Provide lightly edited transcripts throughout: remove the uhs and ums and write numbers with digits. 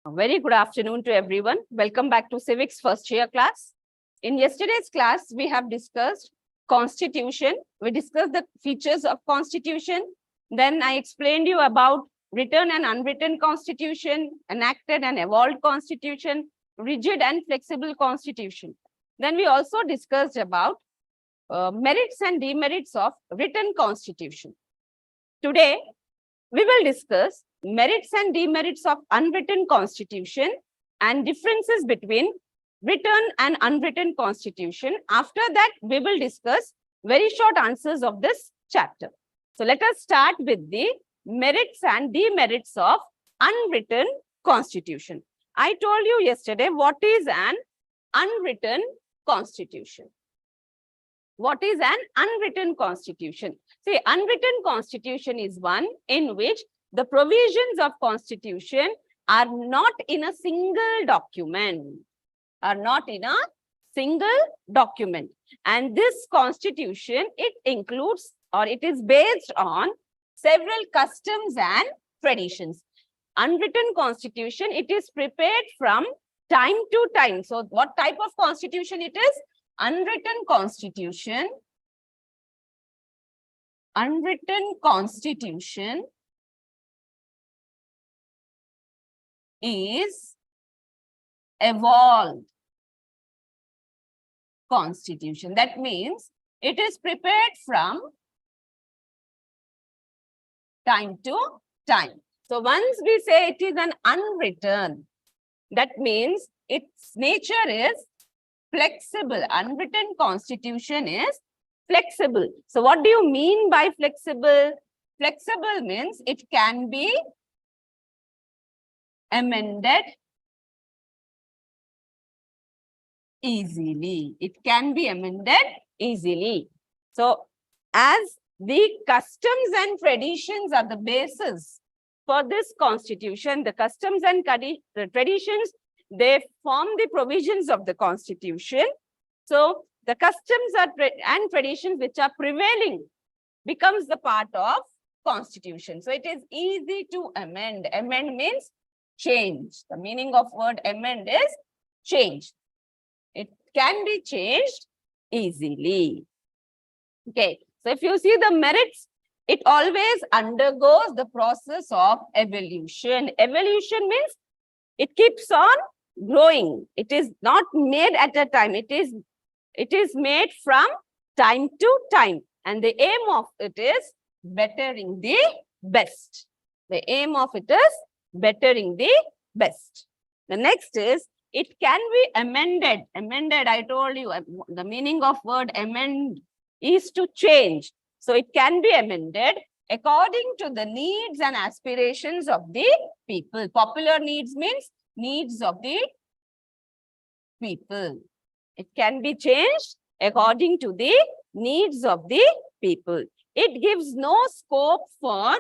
A very good afternoon to everyone. Welcome back to Civics first year class. In yesterday's class, we have discussed Constitution. We discussed the features of Constitution. Then I explained you about written and unwritten Constitution, enacted and evolved Constitution, rigid and flexible Constitution. Then we also discussed about merits and demerits of written Constitution. Today, we will discuss merits and demerits of unwritten Constitution and differences between written and unwritten Constitution. After that, we will discuss very short answers of this chapter. So let us start with the merits and demerits of unwritten Constitution. I told you yesterday what is an unwritten Constitution. What is an unwritten Constitution? See, unwritten Constitution is one in which the provisions of Constitution are not in a single document, And this Constitution, it includes or it is based on several customs and traditions. Unwritten Constitution, it is prepared from time to time. So what type of Constitution it is? Unwritten Constitution. Unwritten Constitution is evolved Constitution. That means it is prepared from time to time. So once we say it is an unwritten, that means its nature is flexible. Unwritten Constitution is flexible. So what do you mean by flexible? Flexible means it can be amended easily. It can be amended easily. So as the customs and traditions are the basis for this Constitution, the customs and the traditions, they form the provisions of the Constitution. So the customs and traditions which are prevailing becomes the part of Constitution. So it is easy to amend. Amend means change. The meaning of word amend is change. It can be changed easily. Okay. So if you see the merits, it always undergoes the process of evolution. Evolution means it keeps on growing. It is not made at a time. It is made from time to time. And the aim of it is bettering the best. The aim of it is bettering the best. The next is it can be amended. Amended, I told you, the meaning of word amend is to change. So it can be amended according to the needs and aspirations of the people. Popular needs means needs of the people. It can be changed according to the needs of the people. It gives no scope for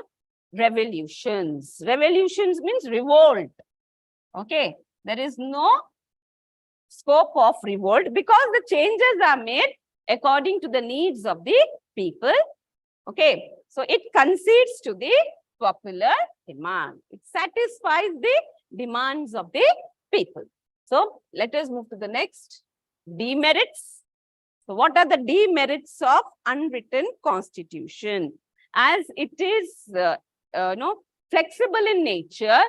revolutions. Revolutions means revolt. Okay. There is no scope of revolt because the changes are made according to the needs of the people. Okay. So it concedes to the popular demand. It satisfies the demands of the people. So let us move to the next. Demerits. So what are the demerits of unwritten Constitution? As it is flexible in nature,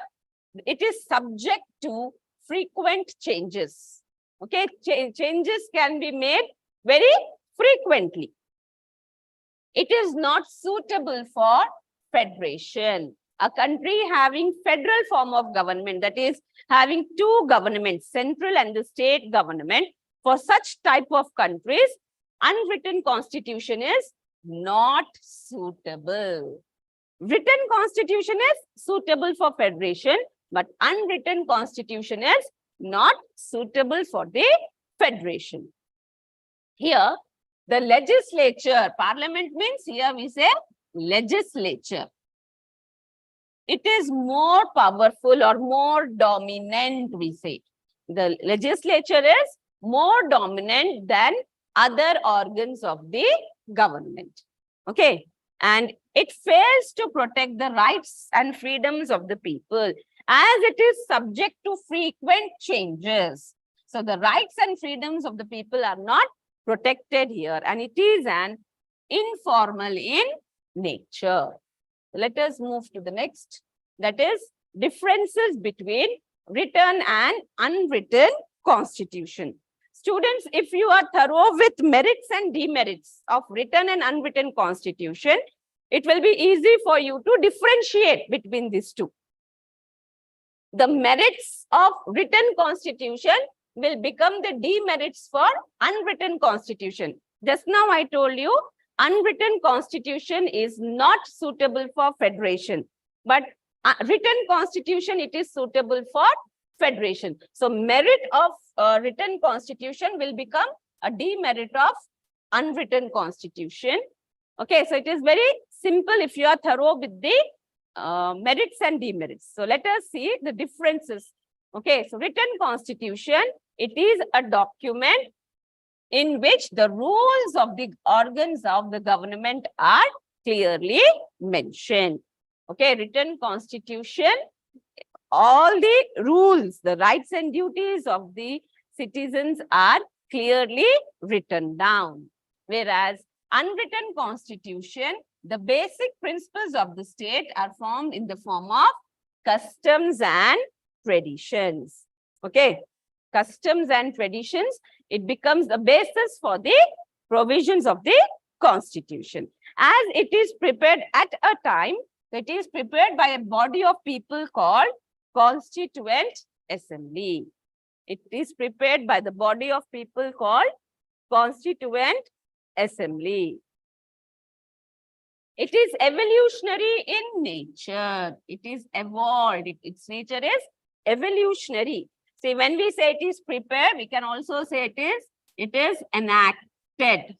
it is subject to frequent changes. Okay, changes can be made very frequently. It is not suitable for federation. A country having federal form of government, that is having two governments, central and the state government, for such type of countries, unwritten Constitution is not suitable. Written Constitution is suitable for federation, but unwritten Constitution is not suitable for the federation. Here, the legislature, parliament means here we say legislature. It is more powerful or more dominant, we say. The legislature is more dominant than other organs of the government. Okay. And it fails to protect the rights and freedoms of the people. as it is subject to frequent changes. So the rights and freedoms of the people are not protected here, and it is an informal in nature. Let us move to the next. That is differences between written and unwritten constitution. Students, if you are thorough with merits and demerits of written and unwritten constitution, it will be easy for you to differentiate between these two. The merits of written constitution will become the demerits for unwritten constitution. Just now I told you, unwritten constitution is not suitable for federation, but written constitution, it is suitable for federation. So merit of written constitution will become a demerit of unwritten constitution. Okay, so it is very simple if you are thorough with the merits and demerits. So let us see the differences. Okay, so written constitution, it is a document in which the rules of the organs of the government are clearly mentioned. Okay, written constitution, all the rules, the rights and duties of the citizens are clearly written down. Whereas unwritten constitution, the basic principles of the state are formed in the form of customs and traditions. Okay, customs and traditions, it becomes the basis for the provisions of the constitution. As it is prepared at a time, it is prepared by a body of people called Constituent Assembly. It is prepared by the body of people called Constituent Assembly. It is evolutionary in nature. It is evolved. Its nature is evolutionary. See, when we say it is prepared, we can also say it is enacted.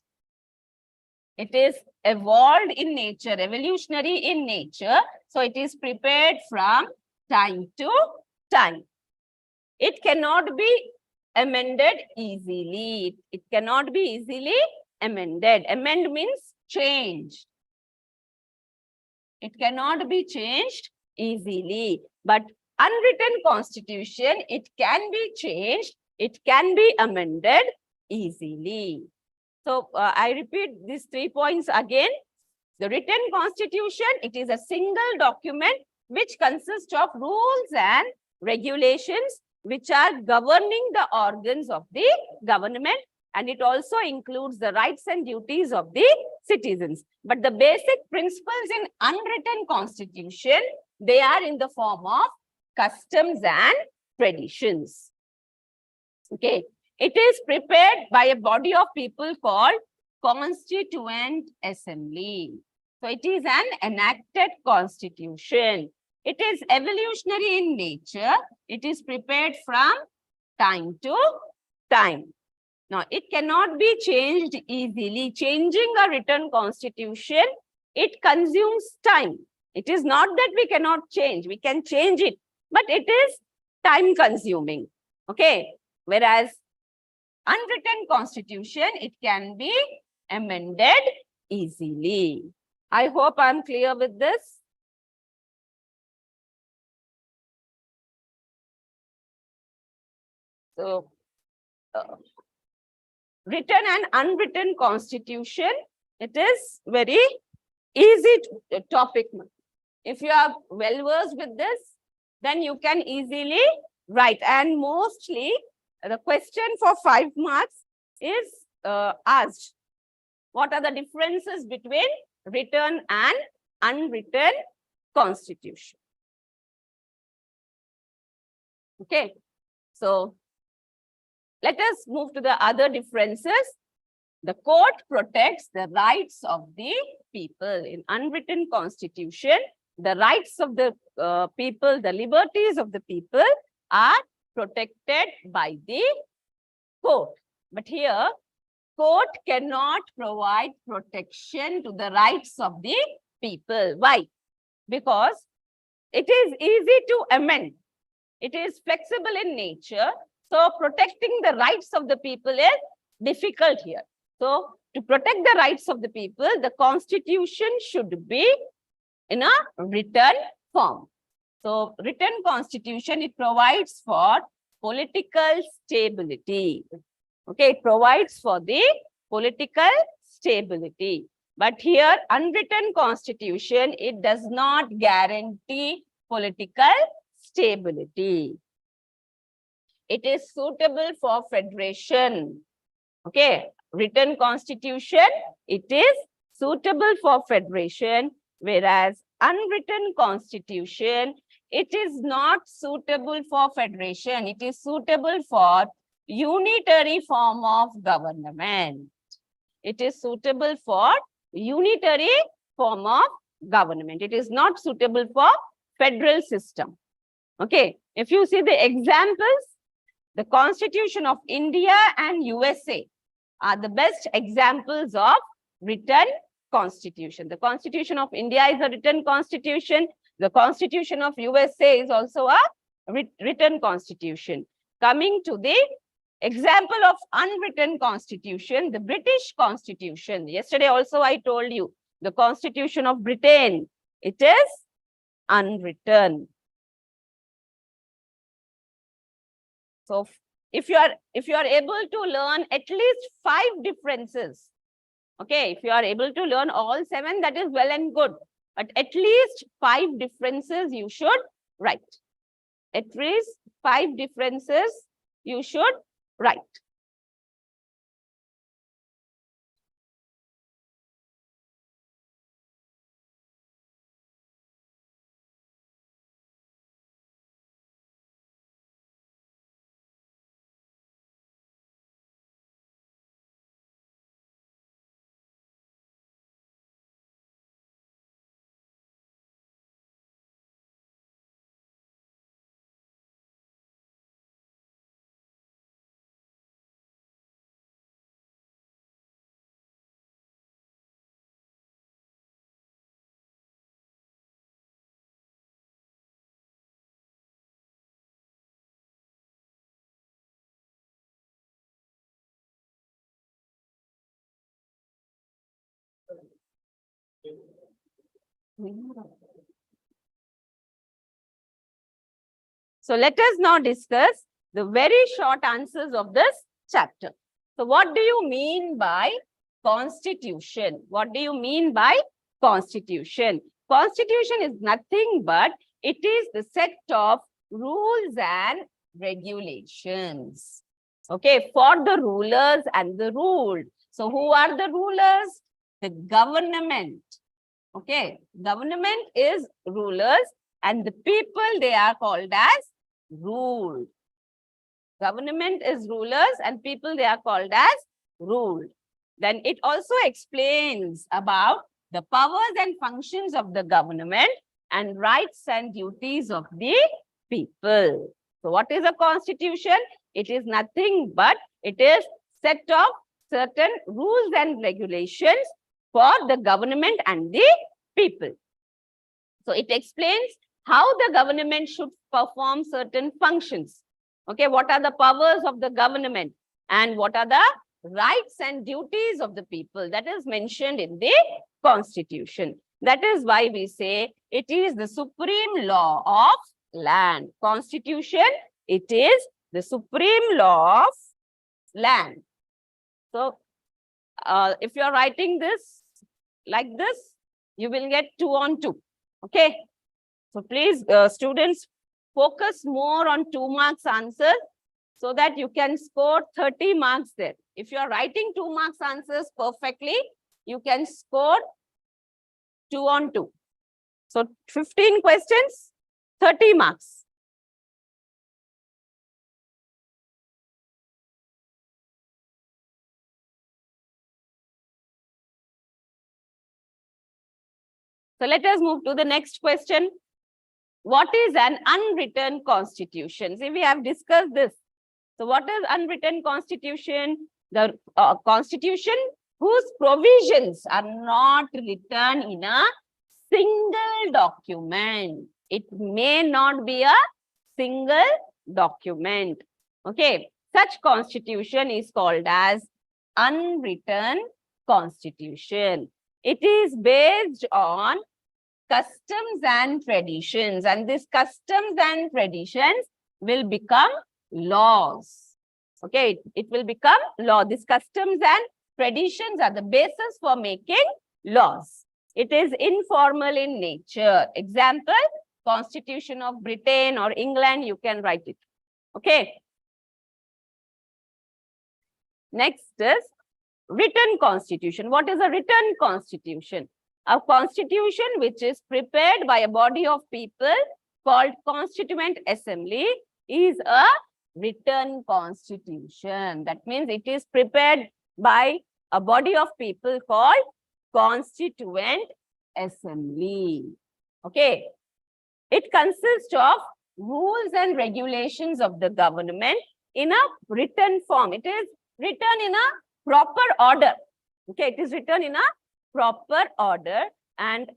It is evolved in nature, evolutionary in nature. So it is prepared from time to time. It cannot be amended easily. It cannot be easily amended. Amend means change. It cannot be changed easily. But unwritten constitution, it can be changed. It can be amended easily. So I repeat these 3 points again. The written constitution, it is a single document which consists of rules and regulations which are governing the organs of the government, and it also includes the rights and duties of the citizens. But the basic principles in unwritten constitution, they are in the form of customs and traditions. Okay, it is prepared by a body of people called Constituent Assembly. So it is an enacted constitution. It is evolutionary in nature. It is prepared from time to time. Now, it cannot be changed easily. Changing a written constitution, it consumes time. It is not that we cannot change. We can change it, but it is time consuming. Okay. Whereas unwritten constitution, it can be amended easily. I hope I'm clear with this. So, written and unwritten constitution, it is very easy topic. If you are well versed with this, then you can easily write. And mostly, the question for 5 marks is asked. What are the differences between written and unwritten constitution? Okay. So, let us move to the other differences. The court protects the rights of the people. In unwritten constitution, the rights of the people, the liberties of the people are protected by the court. But here, court cannot provide protection to the rights of the people. Why? Because it is easy to amend. It is flexible in nature. So protecting the rights of the people is difficult here. So to protect the rights of the people, the constitution should be in a written form. So written constitution, it provides for political stability. Okay, it provides for the political stability. But here, unwritten constitution, it does not guarantee political stability. It is suitable for federation. Okay, written constitution, it is suitable for federation, whereas unwritten constitution, it is not suitable for federation. It is suitable for unitary form of government. It is suitable for unitary form of government. It is not suitable for federal system. Okay, if you see the examples, the Constitution of India and USA are the best examples of written constitution. The Constitution of India is a written constitution. The Constitution of USA is also a written constitution. Coming to the example of unwritten constitution, the British Constitution. Yesterday also I told you, the Constitution of Britain, it is unwritten. So if you are able to learn at least 5 differences, okay, if you are able to learn all 7, that is well and good. But at least 5 differences you should write. At least 5 differences you should write. So let us now discuss the very short answers of this chapter. So what do you mean by constitution? What do you mean by constitution? Constitution is nothing but it is the set of rules and regulations. Okay, for the rulers and the ruled. So who are the rulers? The government. Okay, government is rulers and the people, they are called as ruled. Government is rulers and people, they are called as ruled. Then it also explains about the powers and functions of the government and rights and duties of the people. So what is a constitution? It is nothing but it is set of certain rules and regulations for the government and the people. So it explains how the government should perform certain functions. Okay, what are the powers of the government and what are the rights and duties of the people? That is mentioned in the Constitution. That is why we say it is the supreme law of land. Constitution, it is the supreme law of land. So if you are writing this like this, you will get 2 on 2. Okay. So please, students, focus more on 2 marks answers so that you can score 30 marks there. If you are writing 2 marks answers perfectly, you can score 2 on 2. So 15 questions, 30 marks. So let us move to the next question. What is an unwritten constitution? See, we have discussed this. So what is unwritten constitution? The constitution whose provisions are not written in a single document. It may not be a single document. Okay, such constitution is called as unwritten constitution. It is based on customs and traditions, and these customs and traditions will become laws. Okay, it will become law. These customs and traditions are the basis for making laws. It is informal in nature. Example, Constitution of Britain or England, you can write it. Okay. Next is written constitution. What is a written constitution? A constitution which is prepared by a body of people called Constituent Assembly is a written constitution. That means it is prepared by a body of people called Constituent Assembly. Okay. It consists of rules and regulations of the government in a written form. It is written in a proper order. Okay, it is written in a proper order, and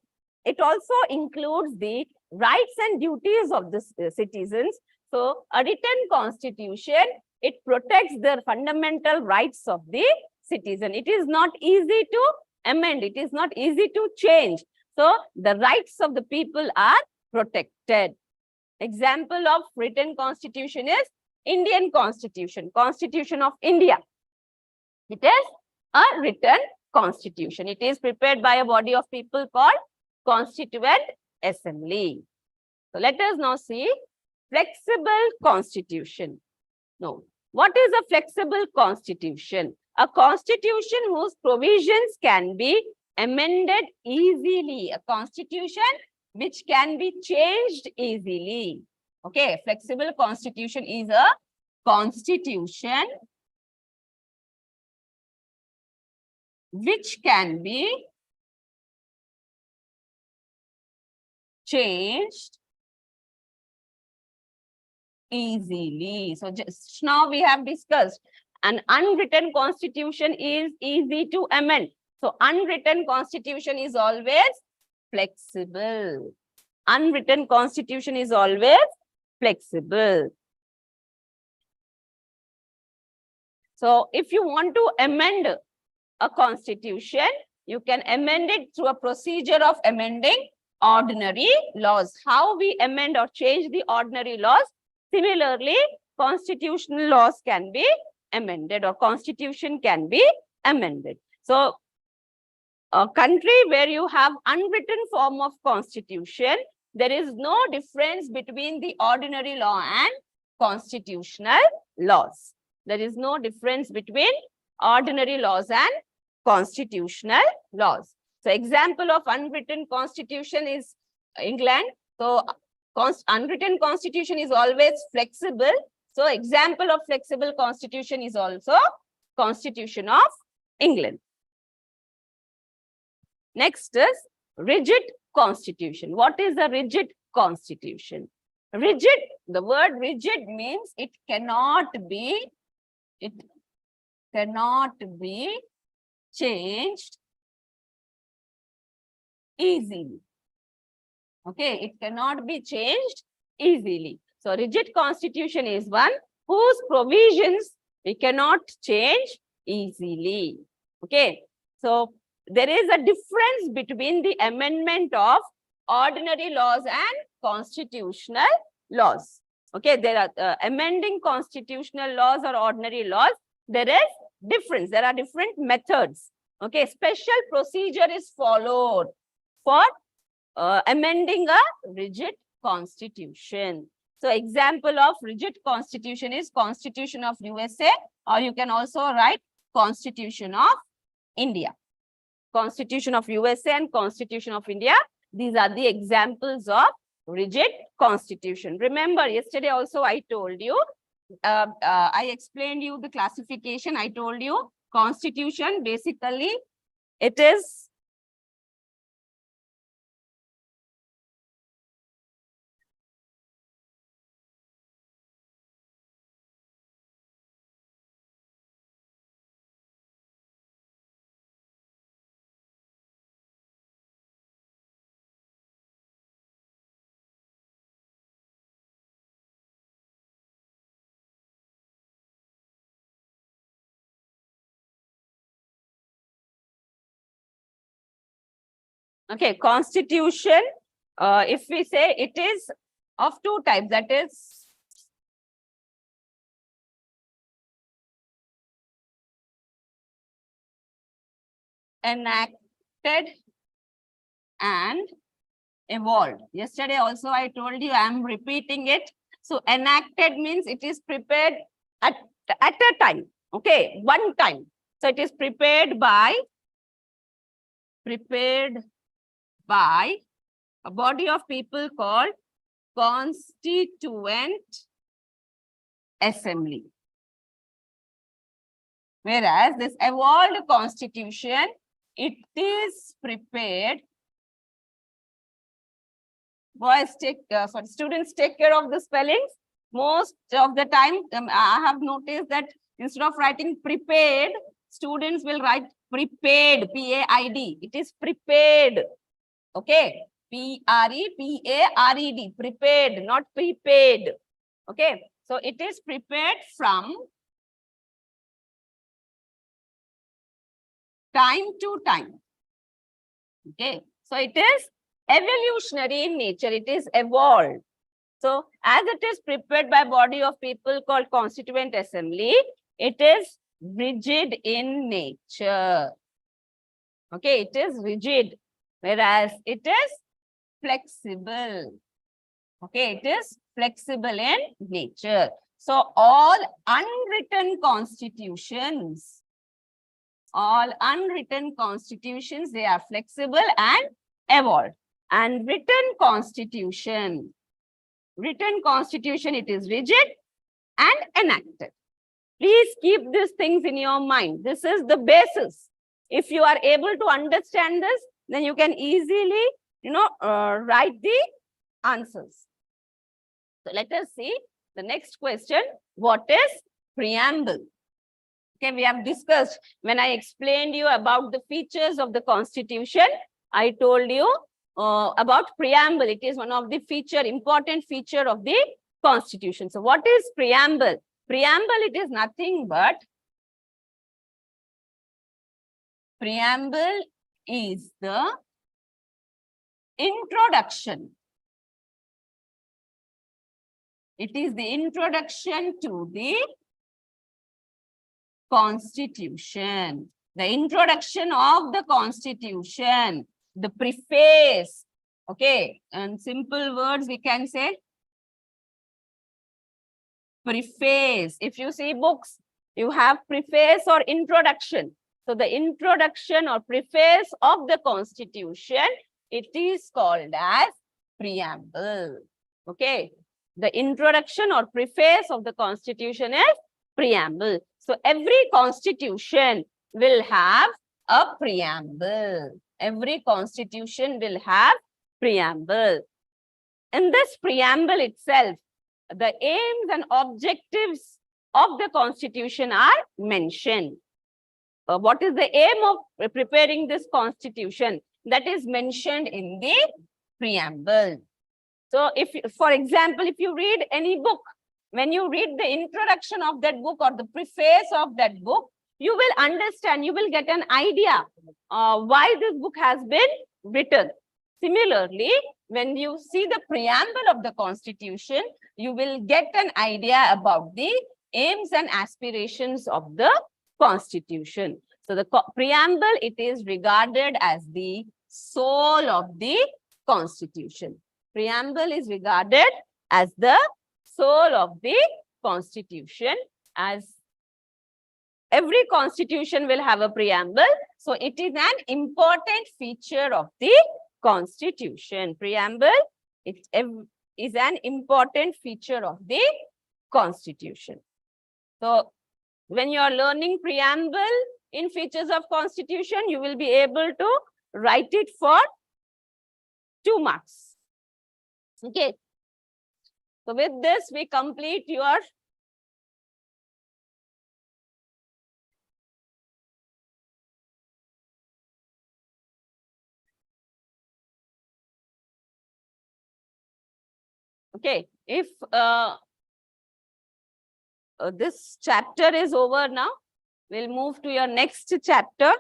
it also includes the rights and duties of the citizens. So, a written constitution, it protects the fundamental rights of the citizen. It is not easy to amend. It is not easy to change. So, the rights of the people are protected. Example of written constitution is Indian Constitution, Constitution of India. It is a written constitution. It is prepared by a body of people called Constituent Assembly. So let us now see flexible constitution. No. What is a flexible constitution? A constitution whose provisions can be amended easily. A constitution which can be changed easily. Okay, flexible constitution is a constitution which can be changed easily. So just now we have discussed an unwritten constitution is easy to amend. So unwritten constitution is always flexible. Unwritten constitution is always flexible. So if you want to amend a constitution, you can amend it through a procedure of amending ordinary laws. How we amend or change the ordinary laws? Similarly, constitutional laws can be amended or constitution can be amended. So a country where you have unwritten form of constitution, there is no difference between the ordinary law and constitutional laws. There is no difference between ordinary laws and constitutional laws. So example of unwritten constitution is England. So unwritten constitution is always flexible. So example of flexible constitution is also Constitution of England. Next is rigid constitution. What is a rigid constitution? Rigid, the word rigid means it cannot be changed easily. Okay, it cannot be changed easily. So rigid constitution is one whose provisions we cannot change easily. Okay, so there is a difference between the amendment of ordinary laws and constitutional laws. Okay, there are amending constitutional laws or ordinary laws. There is difference. There are different methods. Okay, special procedure is followed for amending a rigid constitution. So example of rigid constitution is Constitution of USA, or you can also write Constitution of India. Constitution of USA and Constitution of India. These are the examples of rigid constitution. Remember, yesterday also I told you, I explained you the classification. I told you constitution, basically, it is okay, constitution if we say it is of two types, that is enacted and evolved. Yesterday also I told you, I am repeating it. So enacted means it is prepared at a time, okay, one time. So it is prepared by a body of people called Constituent Assembly. Whereas this evolved constitution, it is prepared. Boys, for students, take care of the spellings. Most of the time, I have noticed that instead of writing prepared, students will write prepared, P-A-I-D. It is prepared. Okay, P-R-E-P-A-R-E-D, prepared, not prepaid. Okay, so it is prepared from time to time. Okay, so it is evolutionary in nature. It is evolved. So as it is prepared by a body of people called Constituent Assembly, it is rigid in nature. Okay, it is rigid, whereas it is flexible. Okay, it is flexible in nature. So all unwritten constitutions, they are flexible and evolved. And written constitution, it is rigid and enacted. Please keep these things in your mind. This is the basis. If you are able to understand this, then you can easily, write the answers. So let us see the next question. What is preamble? Okay, we have discussed, when I explained you about the features of the Constitution, I told you about preamble. It is one of the important feature of the Constitution. So what is preamble? Preamble, it is nothing but preamble is the introduction. It is the introduction to the Constitution. The introduction of the Constitution, the preface. Okay, and simple words we can say preface. If you see books, you have preface or introduction. So the introduction or preface of the Constitution, it is called as preamble. Okay, the introduction or preface of the Constitution is preamble. So every Constitution will have a preamble. Every Constitution will have preamble. In this preamble itself, the aims and objectives of the Constitution are mentioned. What is the aim of preparing this Constitution? That is mentioned in the preamble. So if, for example, if you read any book, when you read the introduction of that book or the preface of that book, you will understand, you will get an idea why this book has been written. Similarly, when you see the preamble of the Constitution, you will get an idea about the aims and aspirations of the Constitution. So the preamble, it is regarded as the soul of the Constitution. Preamble is regarded as the soul of the Constitution, as every Constitution will have a preamble. So it is an important feature of the Constitution. Preamble, it is an important feature of the Constitution. So when you are learning preamble in features of Constitution, you will be able to write it for 2 marks. Okay. So with this, we complete your okay. If this chapter is over now, we'll move to your next chapter.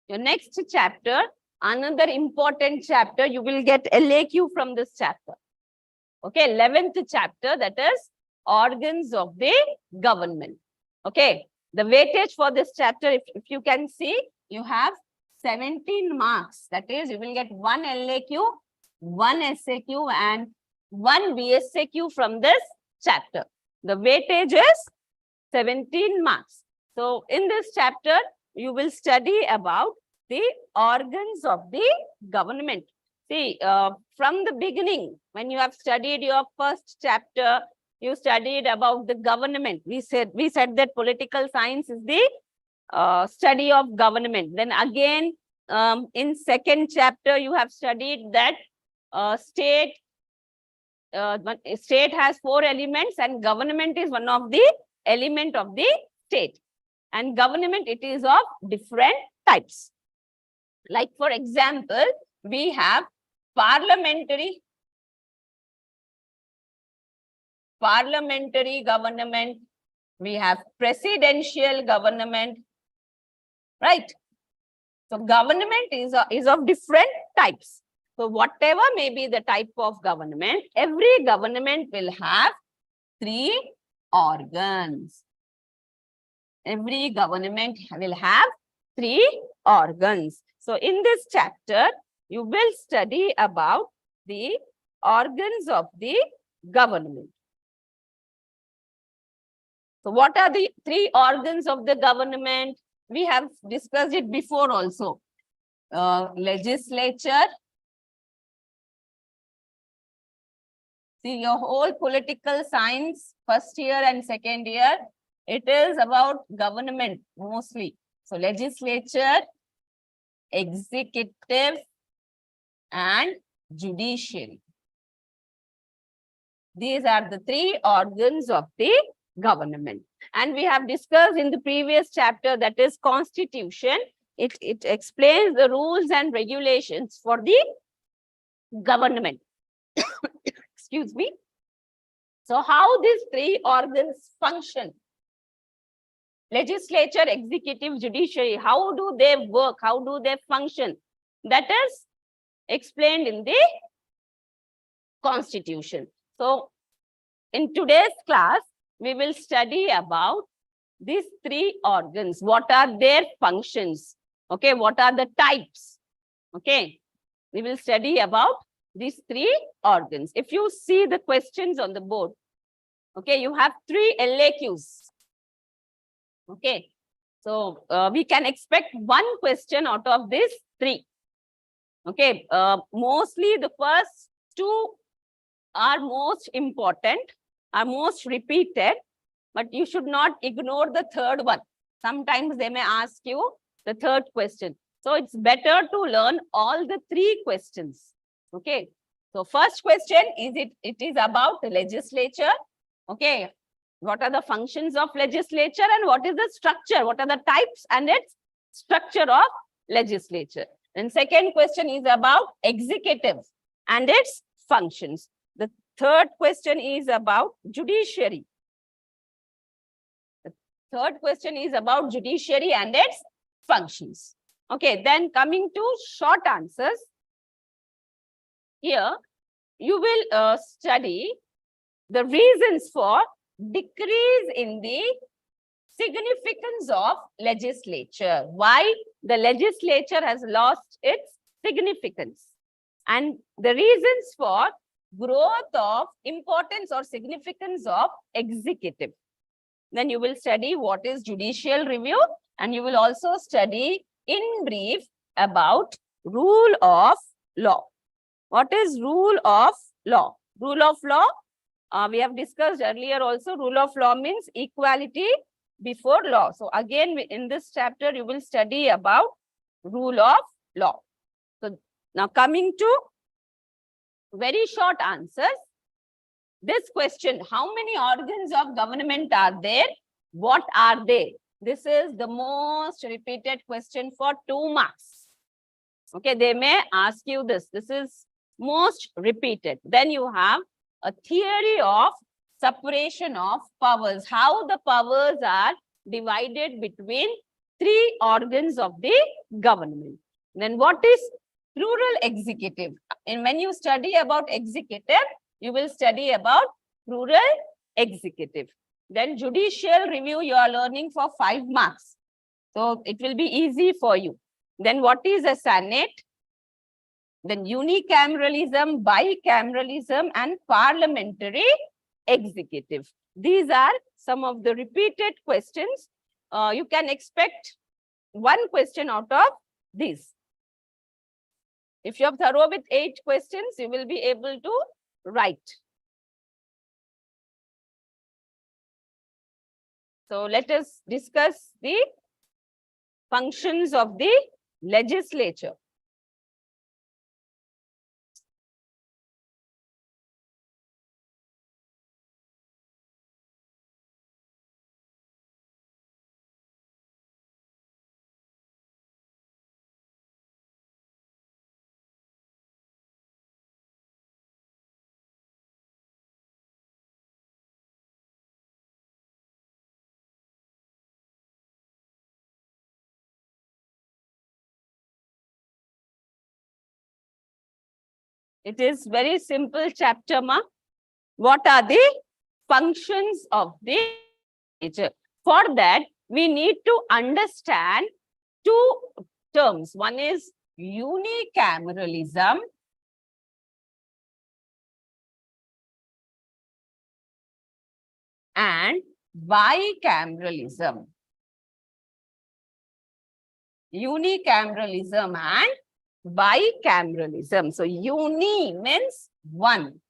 Your next chapter, another important chapter, you will get LAQ from this chapter. Okay, 11th chapter, that is organs of the government. Okay, the weightage for this chapter, if you can see, you have 17 marks. That is, you will get 1 LAQ, 1 SAQ, and 1 BSAQ from this chapter. The weightage is 17 marks. So, in this chapter, you will study about the organs of the government. See, from the beginning, when you have studied your first chapter, you studied about the government. We said that political science is the study of government. Then again, in second chapter, you have studied that state has 4 elements, and government is one of the element of the state. And government, it is of different types. Like, for example, we have parliamentary government, we have presidential government, right? So government is of different types. So whatever may be the type of government, every government will have 3 organs. Every government will have 3 organs. So in this chapter, you will study about the organs of the government. So what are the 3 organs of the government? We have discussed it before also. Legislature. See, your whole political science, first year and second year, it is about government mostly. So legislature, executive, and judiciary. These are the 3 organs of the government. And we have discussed in the previous chapter, that is Constitution. It explains the rules and regulations for the government. Excuse me. So how these 3 organs function? Legislature, executive, judiciary, how do they work? How do they function? That is explained in the Constitution. So in today's class, we will study about these 3 organs. What are their functions? Okay, what are the types? Okay, we will study about these 3 organs. If you see the questions on the board, okay, you have 3 LAQs. Okay, so we can expect 1 question out of these 3. Okay, mostly the first 2 are most important, are most repeated, but you should not ignore the third one. Sometimes they may ask you the third question. So it's better to learn all the 3 questions. Okay, so first question is it is about the legislature. Okay, what are the functions of legislature and what is the structure? What are the types and its structure of legislature? And second question is about executive and its functions. The third question is about judiciary. The third question is about judiciary and its functions. Okay, then coming to short answers. Here, you will study the reasons for decrease in the significance of legislature. Why the legislature has lost its significance. And the reasons for growth of importance or significance of executive. Then you will study what is judicial review, and you will also study in brief about rule of law. What is rule of law? Rule of law, we have discussed earlier also, rule of law means equality before law. So again, in this chapter, you will study about rule of law. So now coming to very short answers. This question, how many organs of government are there? What are they? This is the most repeated question for 2 marks. Okay, they may ask you this. This is most repeated. Then you have a theory of separation of powers, how the powers are divided between three organs of the government. Then what is plural executive? And when you study about executive, you will study about plural executive. Then judicial review, you are learning for 5 marks. So it will be easy for you. Then what is a Senate? Then unicameralism, bicameralism, and parliamentary executive. These are some of the repeated questions. You can expect one question out of these. If you are thorough with 8 questions, you will be able to write. So let us discuss the functions of the legislature. It is very simple chapter, ma. What are the functions of the legislature? For that, we need to understand 2 terms. One is unicameralism and bicameralism. Unicameralism and bicameralism. So uni means 1,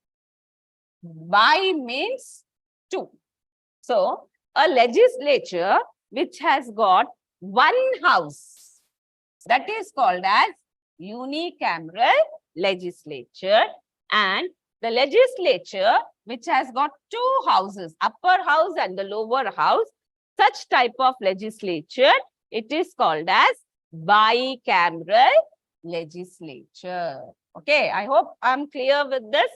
bi means 2. So a legislature which has got 1 house, that is called as unicameral legislature, and the legislature which has got 2 houses, upper house and the lower house, such type of legislature, it is called as bicameral legislature. Okay, I hope I'm clear with this.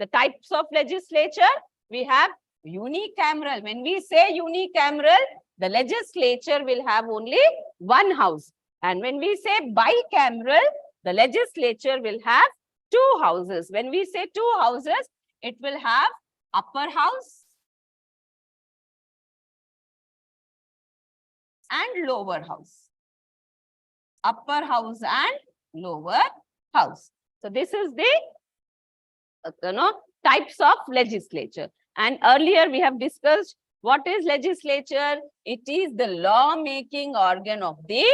The types of legislature, we have unicameral. When we say unicameral, the legislature will have only 1 house. And when we say bicameral, the legislature will have 2 houses. When we say 2 houses, it will have upper house and lower house. Upper house and lower house. So this is the types of legislature. And earlier we have discussed what is legislature. It is the law-making organ of the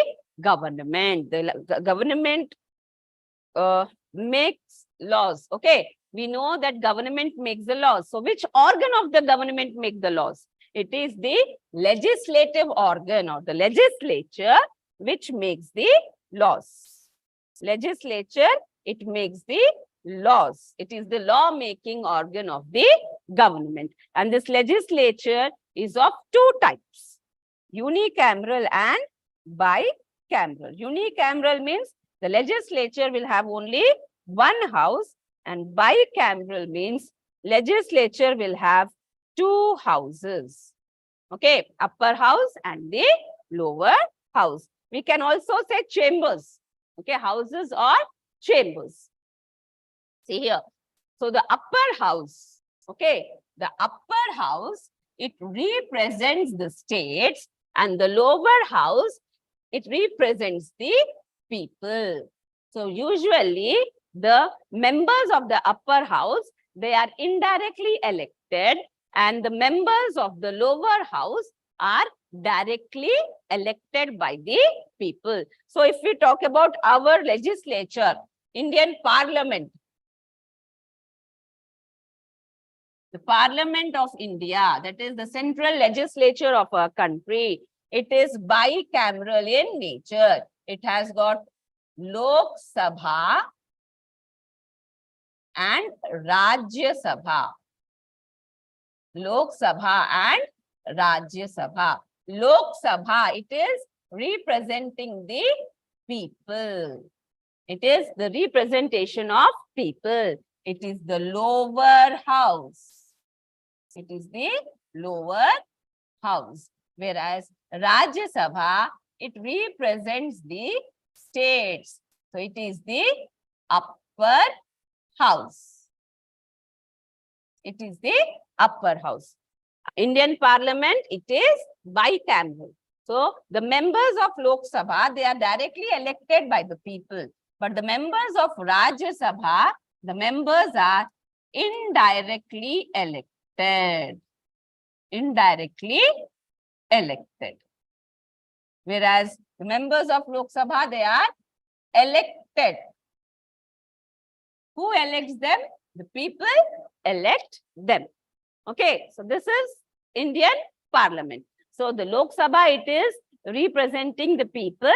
government. The government makes laws. Okay, we know that government makes the laws. So which organ of the government makes the laws? It is the legislative organ or the legislature which makes the laws. Legislature, it makes the laws. It is the law-making organ of the government. And this legislature is of 2 types, unicameral and bicameral. Unicameral means the legislature will have only 1 house, and bicameral means legislature will have 2 houses. Okay, upper house and the lower house. We can also say chambers. Okay, houses or chambers. See here. So the upper house, okay, the upper house, it represents the states, and the lower house, it represents the people. So usually the members of the upper house, they are indirectly elected, and the members of the lower house are directly elected by the people. So if we talk about our legislature, Indian Parliament, the Parliament of India, that is the central legislature of our country, it is bicameral in nature. It has got Lok Sabha and Rajya Sabha. Lok Sabha and Rajya Sabha. Lok Sabha, it is representing the people. It is the representation of people. It is the lower house. It is the lower house. Whereas Rajya Sabha, it represents the states. So it is the upper house. It is the upper house. Indian Parliament, it is bicameral. So the members of Lok Sabha, they are directly elected by the people. But the members of Rajya Sabha, the members are indirectly elected. Indirectly elected. Whereas the members of Lok Sabha, they are elected. Who elects them? The people elect them. Okay, so this is Indian Parliament. So the Lok Sabha, it is representing the people.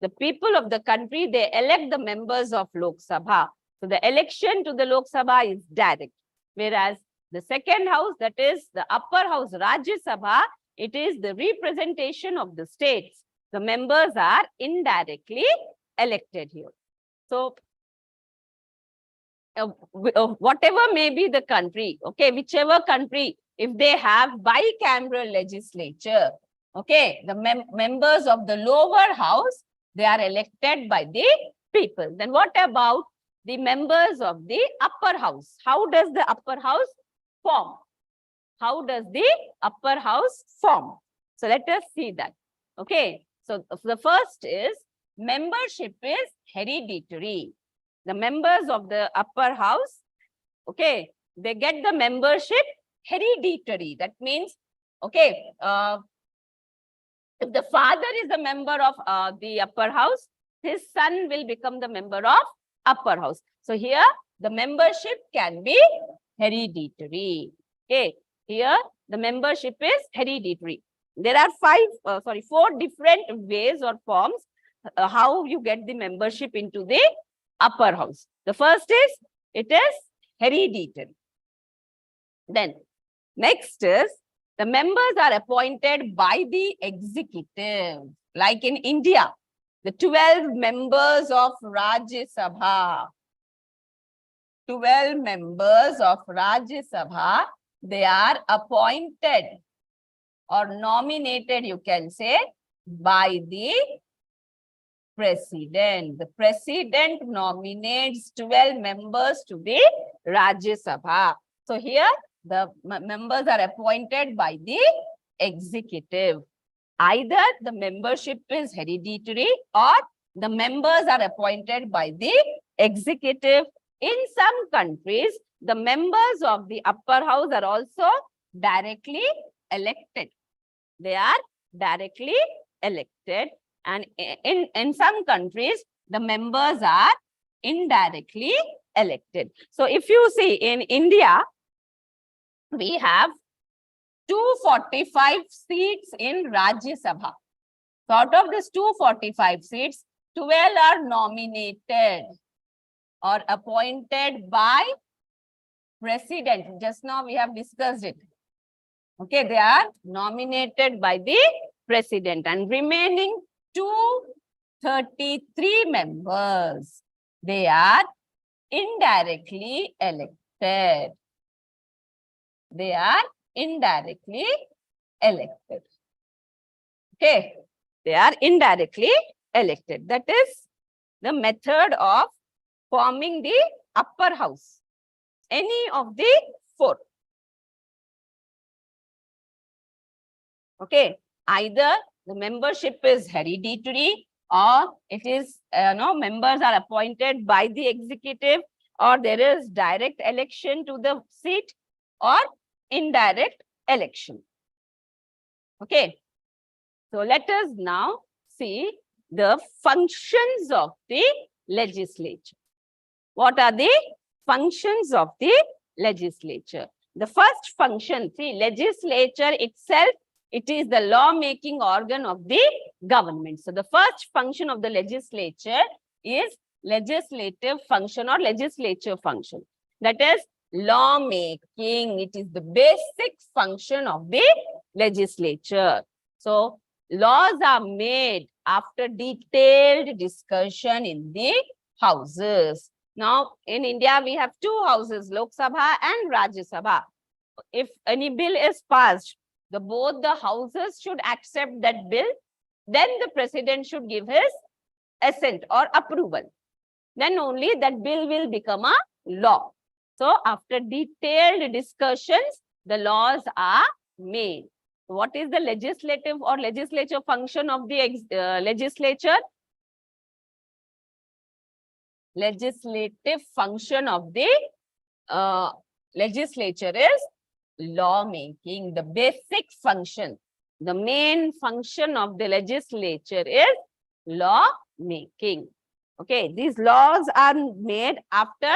The people of the country, they elect the members of Lok Sabha. So the election to the Lok Sabha is direct. Whereas the second house, that is the upper house, Rajya Sabha, it is the representation of the states. The members are indirectly elected here. So whatever may be the country, okay, whichever country, if they have bicameral legislature, okay, the members of the lower house, they are elected by the people. Then what about the members of the upper house? How does the upper house form? How does the upper house form? So let us see that. Okay, so the first is membership is hereditary. The members of the upper house, okay, they get the membership hereditary. That means, okay, if the father is a member of the upper house, his son will become the member of upper house. So here the membership can be hereditary. Okay, here the membership is hereditary. There are four different ways or forms how you get the membership into the upper house. The first is, it is hereditary. Then next is, the members are appointed by the executive. Like in India, the 12 members of Rajya Sabha. 12 members of Rajya Sabha, they are appointed or nominated, you can say, by the president. The president nominates 12 members to the Rajya Sabha. So here the members are appointed by the executive. Either the membership is hereditary or the members are appointed by the executive. In some countries, the members of the upper house are also directly elected. They are directly elected. And in some countries, the members are indirectly elected. So if you see in India, we have 245 seats in Rajya Sabha. So out of these 245 seats, 12 are nominated or appointed by president. Just now we have discussed it. Okay, they are nominated by the president, and remaining 233 members, they are indirectly elected. They are indirectly elected. Okay, they are indirectly elected. That is the method of forming the upper house. Any of the four. Okay, either the membership is hereditary, or it is, members are appointed by the executive, or there is direct election to the seat, or indirect election. Okay, so let us now see the functions of the legislature. What are the functions of the legislature? The first function, see, legislature itself, it is the law-making organ of the government. So the first function of the legislature is legislative function or legislature function. That is law-making. It is the basic function of the legislature. So laws are made after detailed discussion in the houses. Now, in India, we have two houses, Lok Sabha and Rajya Sabha. If any bill is passed, both the houses should accept that bill, then the president should give his assent or approval. Then only that bill will become a law. So after detailed discussions, the laws are made. What is the legislative or legislature function of the legislature? Legislative function of the legislature is lawmaking. The basic function, the main function of the legislature is lawmaking. Okay, these laws are made after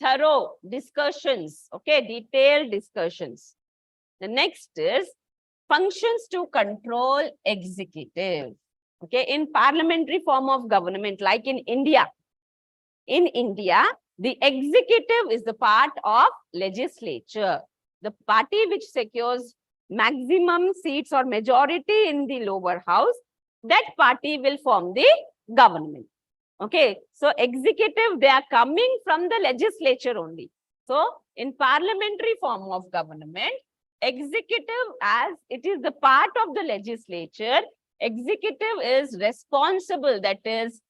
thorough discussions, okay, detailed discussions. The next is functions to control executive. Okay, in parliamentary form of government, like in India, the executive is the part of legislature. The party which secures maximum seats or majority in the lower house, that party will form the government. Okay, so executive, they are coming from the legislature only. So in parliamentary form of government, executive, as it is the part of the legislature, executive is responsible, that is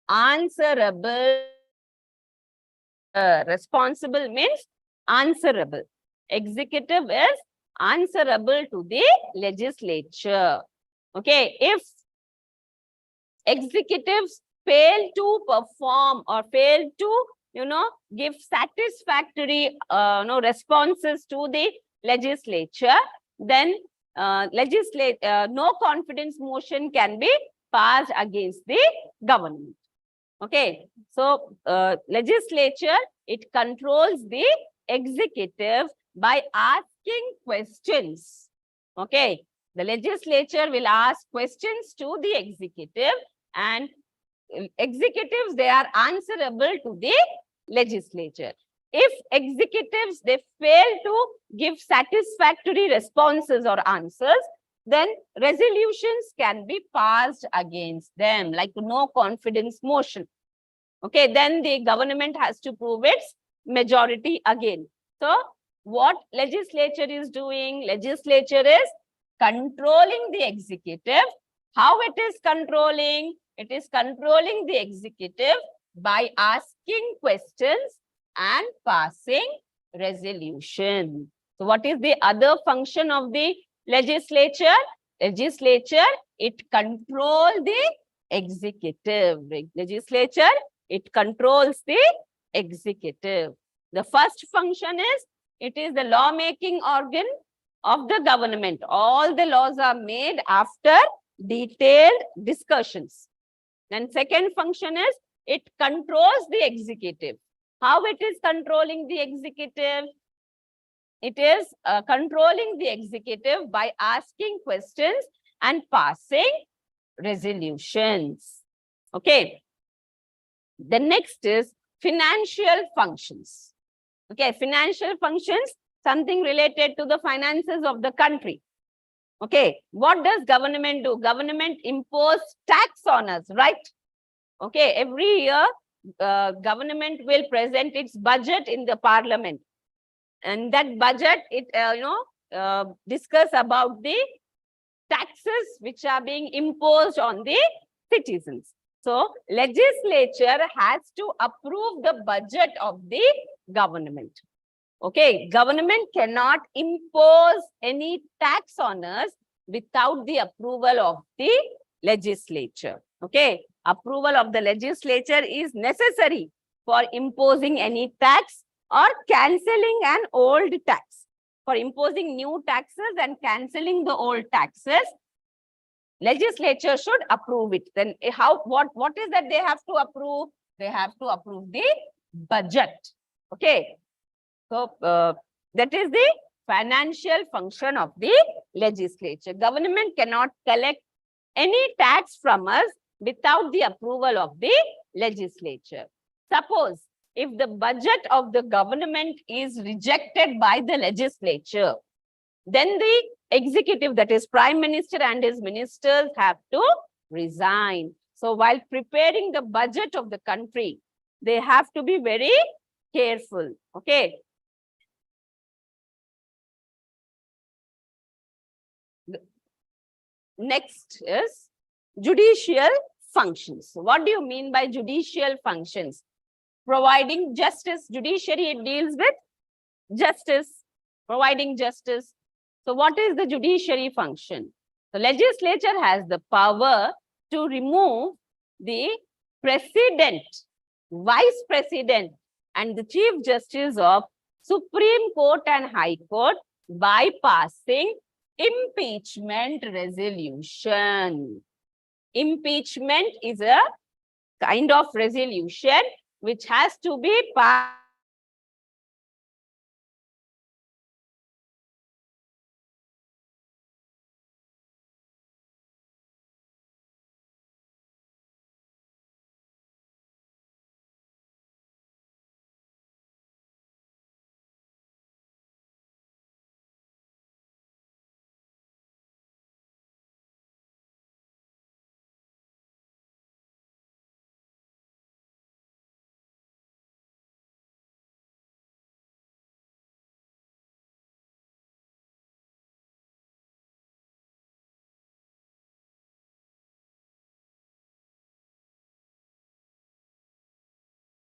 answerable. Responsible means answerable. Executive is answerable to the legislature. Okay, if executives fail to perform or fail to, give satisfactory, responses to the legislature, then no confidence motion can be passed against the government. Okay, so legislature, it controls the executive by asking questions. Okay, the legislature will ask questions to the executive, and executives, they are answerable to the legislature. If executives, they fail to give satisfactory responses or answers, then resolutions can be passed against them, like no confidence motion. Okay, then the government has to prove its majority again. So what legislature is doing? Legislature is controlling the executive. How it is controlling? It is controlling the executive by asking questions and passing resolution. So what is the other function of the legislature? Legislature, it controls the executive. Legislature, it controls the executive. The first function is, it is the lawmaking organ of the government. All the laws are made after detailed discussions. Then second function is, it controls the executive. How it is controlling the executive? It is controlling the executive by asking questions and passing resolutions. Okay. The next is financial functions. Okay, financial functions, something related to the finances of the country. Okay, what does government do? Government impose tax on us, right? Okay, every year, government will present its budget in the parliament. And that budget, it, discuss about the taxes which are being imposed on the citizens. So, legislature has to approve the budget of the government. Okay, government cannot impose any tax on us without the approval of the legislature. Okay, approval of the legislature is necessary for imposing any tax or cancelling an old tax. For imposing new taxes and cancelling the old taxes, legislature should approve it. Then what is that they have to approve? They have to approve the budget. Okay. So that is the financial function of the legislature. Government cannot collect any tax from us without the approval of the legislature. Suppose if the budget of the government is rejected by the legislature, then the executive, that is Prime Minister and his ministers, have to resign. So while preparing the budget of the country, they have to be very careful. Okay. Next is judicial functions. What do you mean by judicial functions? Providing justice. Judiciary, it deals with justice, providing justice. So what is the judiciary function? The legislature has the power to remove the president, vice president, and the chief justice of Supreme Court and High Court by passing impeachment resolution. Impeachment is a kind of resolution which has to be passed